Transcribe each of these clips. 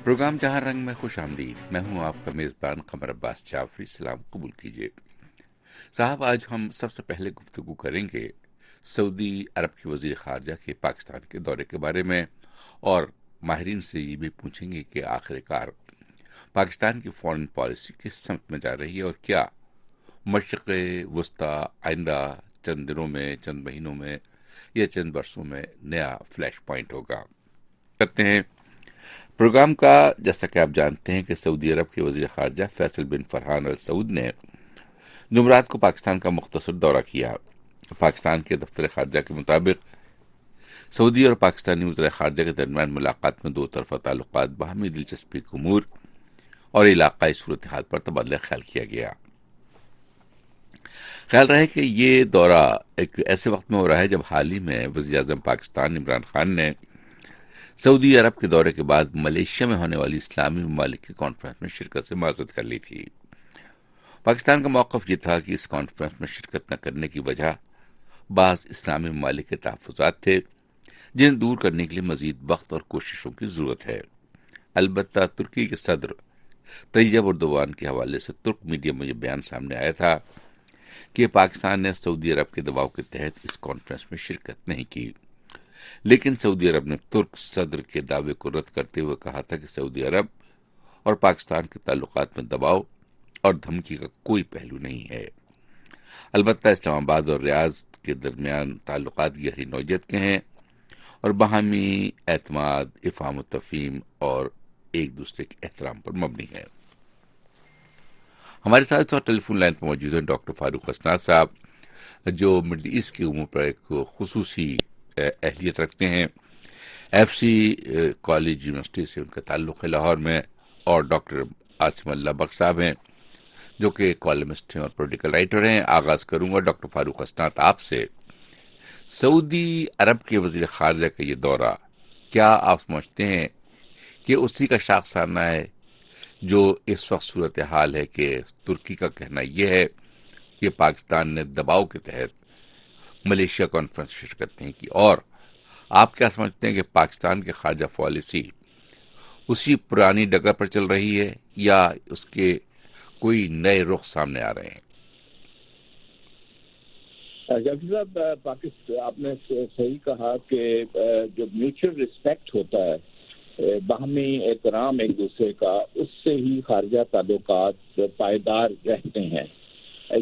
Programme جہاں رنگ میں خوش آمدید. میں ہوں آپ کا میزبان قمر عباس جعفری. سلام قبول کیجیے. صاحب، آج ہم سب سے پہلے گفتگو کریں گے سعودی عرب کے وزیر خارجہ کے پاکستان کے دورے کے بارے میں، اور ماہرین سے یہ بھی پوچھیں گے کہ آخر کار پاکستان کی فارن پالیسی کس سمت میں جا رہی ہے، اور کیا مشرق وسطی آئندہ چند دنوں میں، چند مہینوں میں یا چند برسوں میں نیا فلیش پوائنٹ ہوگا. کرتے ہیں پروگرام کا. جیسا کہ آپ جانتے ہیں کہ سعودی عرب کے وزیر خارجہ فیصل بن فرحان ال سعود نے جمعرات کو پاکستان کا مختصر دورہ کیا. پاکستان کے دفتر خارجہ کے مطابق سعودی اور پاکستانی وزراء خارجہ کے درمیان ملاقات میں دو طرفہ تعلقات، باہمی دلچسپی کے امور اور علاقائی صورتحال پر تبادلہ خیال کیا گیا. خیال رہے کہ یہ دورہ ایک ایسے وقت میں ہو رہا ہے جب حال ہی میں وزیر اعظم پاکستان عمران خان نے سعودی عرب کے دورے کے بعد ملیشیا میں ہونے والی اسلامی ممالک کی کانفرنس میں شرکت سے معذرت کر لی تھی. پاکستان کا موقف یہ تھا کہ اس کانفرنس میں شرکت نہ کرنے کی وجہ بعض اسلامی ممالک کے تحفظات تھے جنہیں دور کرنے کے لیے مزید وقت اور کوششوں کی ضرورت ہے. البتہ ترکی کے صدر طیب اردوان کے حوالے سے ترک میڈیا میں یہ بیان سامنے آیا تھا کہ پاکستان نے سعودی عرب کے دباؤ کے تحت اس کانفرنس میں شرکت نہیں کی، لیکن سعودی عرب نے ترک صدر کے دعوے کو رد کرتے ہوئے کہا تھا کہ سعودی عرب اور پاکستان کے تعلقات میں دباؤ اور دھمکی کا کوئی پہلو نہیں ہے. البتہ اسلام آباد اور ریاض کے درمیان تعلقات گہری نوعیت کے ہیں اور باہمی اعتماد، افہام و تفہیم اور ایک دوسرے کے احترام پر مبنی ہے. ہمارے ساتھ ٹیلی فون لائن پر موجود ہیں ڈاکٹر فاروق اسناد صاحب، جو مڈل ایسٹ کے امور پر ایک خصوصی اہلیت رکھتے ہیں. ایف سی کالج یونیورسٹی سے ان کا تعلق ہے لاہور میں، اور ڈاکٹر عاصم اللہ بخش صاحب ہیں جو کہ کالمسٹ ہیں اور پولیٹیکل رائٹر ہیں. آغاز کروں گا ڈاکٹر فاروق اسناد آپ سے. سعودی عرب کے وزیر خارجہ کا یہ دورہ، کیا آپ سمجھتے ہیں کہ اسی کا شاخسانہ ہے جو اس وقت صورتحال ہے کہ ترکی کا کہنا یہ ہے کہ پاکستان نے دباؤ کے تحت ملیشیا کانفرنس شرکت نہیں کی، اور آپ کیا سمجھتے ہیں کہ پاکستان کی خارجہ پالیسی اسی پرانی ڈگر پر چل رہی ہے یا اس کے کوئی نئے رخ سامنے آ رہے ہیں؟ جب صاحب پاکستان، آپ نے صحیح کہا کہ جو میوچل ریسپیکٹ ہوتا ہے، باہمی احترام ایک دوسرے کا، اس سے ہی خارجہ تعلقات پائیدار رہتے ہیں.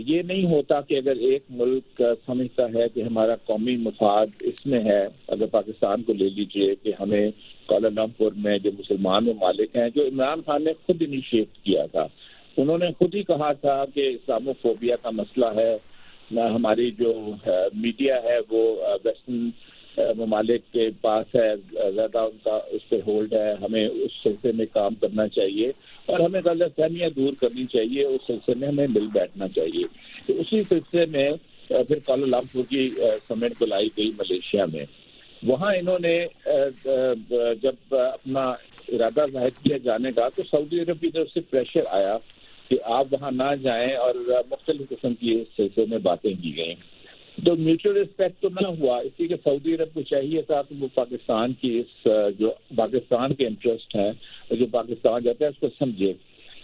یہ نہیں ہوتا کہ اگر ایک ملک سمجھتا ہے کہ ہمارا قومی مفاد اس میں ہے. اگر پاکستان کو لے لیجئے کہ ہمیں کوالالمپور میں جو مسلمان ممالک ہیں، جو عمران خان نے خود انیشیٹ کیا تھا، انہوں نے خود ہی کہا تھا کہ اسلامو فوبیا کا مسئلہ ہے، ہماری جو میڈیا ہے وہ ویسٹرن ممالک کے پاس ہے، زیادہ ان کا اس پہ ہولڈ ہے، ہمیں اس سلسلے میں کام کرنا چاہیے اور ہمیں غلط فہمیاں دور کرنی چاہیے، اس سلسلے میں ہمیں مل بیٹھنا چاہیے. تو اسی سلسلے میں پھر کوالالمپور کی سمٹ بلائی گئی ملیشیا میں. وہاں انہوں نے جب اپنا ارادہ ظاہر کیا جانے کا، تو سعودی عرب کی طرف سے پریشر آیا کہ آپ وہاں نہ جائیں، اور مختلف قسم کی اس سلسلے میں باتیں کی گئیں. تو میوچل ریسپیکٹ تو نہ ہوا، اس لیے کہ سعودی عرب کو چاہیے تھا کہ وہ پاکستان کی اس جو پاکستان کے انٹرسٹ ہیں، جو پاکستان جاتا ہے، اس کو سمجھے.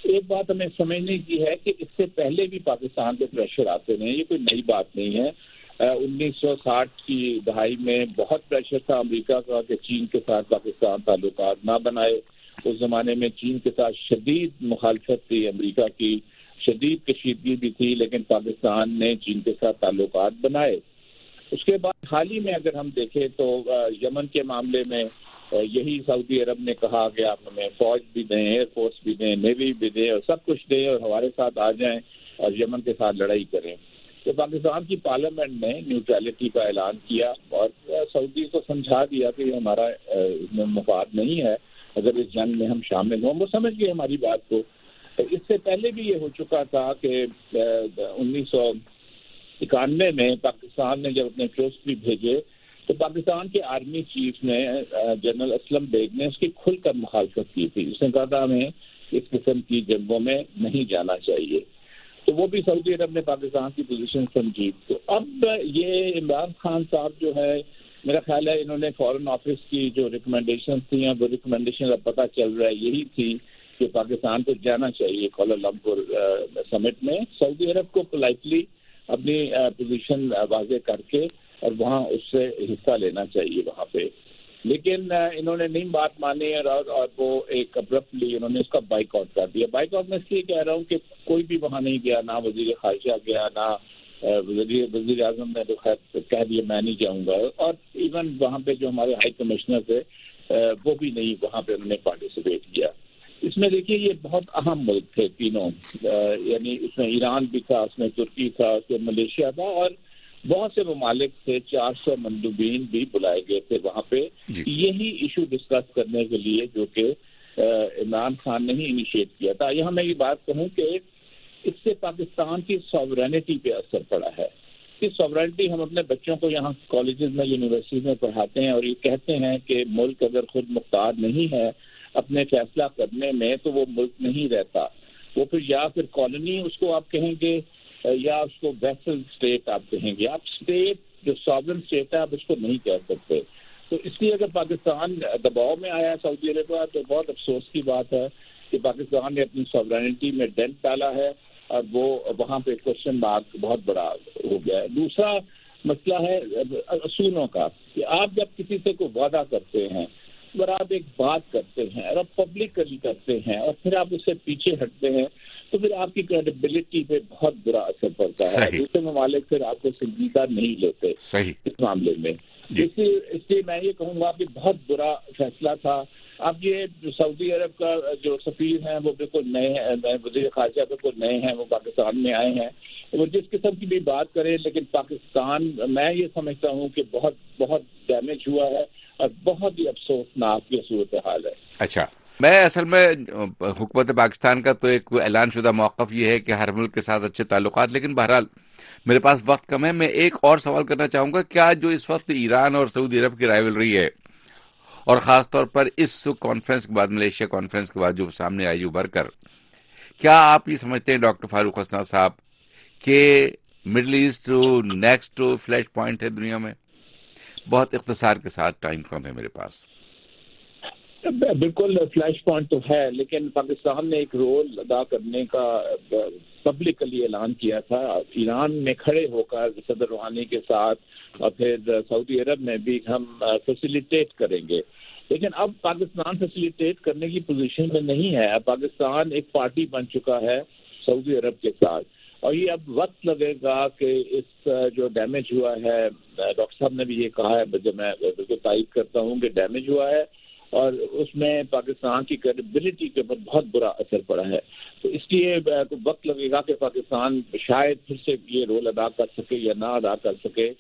ایک بات ہمیں سمجھنے کی ہے کہ اس سے پہلے بھی پاکستان پہ پریشر آتے رہے، یہ کوئی نئی بات نہیں ہے. 1960 کی دہائی میں بہت پریشر تھا امریکہ کا کہ چین کے ساتھ پاکستان تعلقات نہ بنائے. اس زمانے میں چین کے ساتھ شدید مخالفت تھی، امریکہ کی شدید کشیدگی بھی تھی، لیکن پاکستان نے چین کے ساتھ تعلقات بنائے. اس کے بعد حال ہی میں اگر ہم دیکھیں تو یمن کے معاملے میں یہی سعودی عرب نے کہا کہ آپ ہمیں فوج بھی دیں، ایئر فورس بھی دیں، نیوی بھی دیں، اور سب کچھ دیں اور ہمارے ساتھ آ جائیں اور یمن کے ساتھ لڑائی کریں. تو پاکستان کی پارلیمنٹ نے نیوٹرلٹی کا اعلان کیا اور سعودی کو سمجھا دیا کہ ہمارا اس میں مفاد نہیں ہے اگر اس جنگ میں ہم شامل ہوں. وہ سمجھ گئے ہماری بات کو. اس سے پہلے بھی یہ ہو چکا تھا کہ 1991 میں پاکستان نے جب اپنے ٹروپس بھی بھیجے تو پاکستان کے آرمی چیف نے جنرل اسلم بیگ نے اس کی کھل کر مخالفت کی تھی. اس نے کہا تھا ہمیں اس قسم کی جنگوں میں نہیں جانا چاہیے. تو وہ بھی سعودی عرب نے پاکستان کی پوزیشن سمجھی. تو اب یہ عمران خان صاحب جو ہے میرا خیال ہے انہوں نے فارن آفس کی جو ریکمنڈیشن تھیں وہ ریکمنڈیشن اب پتہ چل رہا ہے یہی تھی کہ پاکستان کو جانا چاہیے کوالالمپور سمٹ میں، سعودی عرب کو پولائٹلی اپنی پوزیشن واضح کر کے اور وہاں اس سے حصہ لینا چاہیے وہاں پہ، لیکن انہوں نے نہیں بات مانی اور وہ ایک ابرپٹلی انہوں نے اس کا بائیک آؤٹ کر دیا۔ بائیک آؤٹ میں اس لیے کہہ رہا ہوں کہ کوئی بھی وہاں نہیں گیا، نہ وزیر خارجہ گیا، نہ وزیر اعظم نے تو خیر کہہ دیا میں نہیں جاؤں گا، اور ایون وہاں پہ جو ہمارے ہائی کمشنر تھے وہ بھی نہیں وہاں پہ انہوں نے پارٹیسپیٹ کیا۔ اس میں دیکھیے یہ بہت اہم ملک تھے تینوں، یعنی اس میں ایران بھی تھا، اس میں ترکی تھا، اس میں ملیشیا تھا، اور بہت سے ممالک تھے، 400 مندوبین بھی بلائے گئے تھے وہاں پہ یہی ایشو ڈسکس کرنے کے لیے جو کہ عمران خان نے ہی انیشیٹ کیا تھا۔ یہاں میں یہ بات کہوں کہ اس سے پاکستان کی سوورینٹی پہ اثر پڑا ہے۔ اس سوورینٹی ہم اپنے بچوں کو یہاں کالجز میں یونیورسٹیز میں پڑھاتے ہیں اور یہ کہتے ہیں کہ ملک اگر خود مختار نہیں ہے اپنے فیصلہ کرنے میں تو وہ ملک نہیں رہتا، وہ پھر کالونی اس کو آپ کہیں گے یا اس کو ویسل اسٹیٹ آپ کہیں گے، آپ اسٹیٹ جو ساورن اسٹیٹ ہے آپ اس کو نہیں کہہ سکتے۔ تو اس لیے اگر پاکستان دباؤ میں آیا ہے سعودی عرب کا تو بہت افسوس کی بات ہے کہ پاکستان نے اپنی ساورینٹی میں ڈنٹ ڈالا ہے اور وہ وہاں پہ کوشچن مارک بہت بڑا ہو گیا ہے۔ دوسرا مسئلہ ہے اصولوں کا، کہ آپ جب کسی سے کوئی وعدہ کرتے ہیں اگر آپ ایک بات کرتے ہیں اور آپ پبلکلی کرتے ہیں اور پھر آپ اس سے پیچھے ہٹتے ہیں تو پھر آپ کی کریڈیبلٹی پہ بہت برا اثر پڑتا ہے، دوسرے ممالک پھر آپ کو سنجیدہ نہیں لیتے اس معاملے میں۔ اس لیے میں یہ کہوں گا کہ بہت برا فیصلہ تھا۔ اب یہ جو سعودی عرب کا جو سفیر ہیں وہ بالکل نئے ہیں، وزیر خارجہ بالکل نئے ہیں، وہ پاکستان میں آئے ہیں، وہ جس قسم کی بھی بات کریں لیکن پاکستان میں یہ سمجھتا ہوں کہ بہت بہت ڈیمیج ہوا ہے اور بہت ہی افسوسناک یہ صورتحال ہے۔ اچھا، میں اصل میں حکومت پاکستان کا تو ایک اعلان شدہ موقف یہ ہے کہ ہر ملک کے ساتھ اچھے تعلقات، لیکن بہرحال میرے پاس وقت کم ہے، میں ایک اور سوال کرنا چاہوں گا۔ کیا جو اس وقت ایران اور سعودی عرب کی رائیولری ہے اور خاص طور پر اس کانفرنس کے بعد، ملیشیا کانفرنس کے بعد جو سامنے آئی ابھر کر، کیا آپ یہ سمجھتے ہیں ڈاکٹر فاروق حسنات صاحب کہ Middle East next flashpoint ہے دنیا میں؟ بہت اختصار کے ساتھ، ٹائم کم ہے میرے پاس۔ بالکل فلیش پوائنٹ تو ہے، لیکن پاکستان نے ایک رول ادا کرنے کا پبلکلی اعلان کیا تھا، ایران میں کھڑے ہو کر صدر روحانی کے ساتھ اور پھر سعودی عرب میں بھی ہم فیسیلیٹیٹ کریں گے، لیکن اب پاکستان فیسیلیٹیٹ کرنے کی پوزیشن میں نہیں ہے۔ اب پاکستان ایک پارٹی بن چکا ہے سعودی عرب کے ساتھ، اور یہ اب وقت لگے گا کہ اس جو ڈیمیج ہوا ہے، ڈاکٹر صاحب نے بھی یہ کہا ہے، جو میں بالکل تائید کرتا ہوں کہ ڈیمیج ہوا ہے اور اس میں پاکستان کی کریڈیبلٹی کے اوپر بہت برا اثر پڑا ہے، تو اس لیے وقت لگے گا کہ پاکستان شاید پھر سے یہ رول ادا کر سکے یا نہ ادا کر سکے۔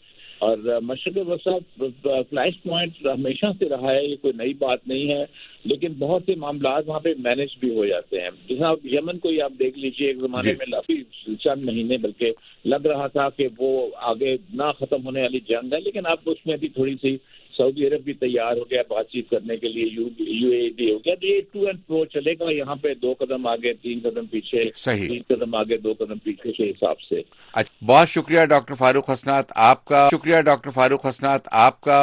اور مشرق وسط فلیش پوائنٹ ہمیشہ سے رہا ہے، یہ کوئی نئی بات نہیں ہے، لیکن بہت سے معاملات وہاں پہ مینج بھی ہو جاتے ہیں۔ جیسا یمن کو ہی آپ دیکھ لیجیے، ایک زمانے میں کافی چند مہینے بلکہ لگ رہا تھا کہ وہ آگے نہ ختم ہونے والی جنگ ہے، لیکن اب اس میں بھی تھوڑی سی سعودی عرب بھی تیار ہو گیا بات چیت کرنے کے لیے، یو اے بھی ہو گیا، تو یہ ٹو اینڈ فرو چلے گا، یہاں پہ 2 قدم آگے 3 قدم پیچھے، 3 قدم آگے 2 قدم پیچھے کے حساب سے۔ بہت شکریہ ڈاکٹر فاروق حسنات آپ کا،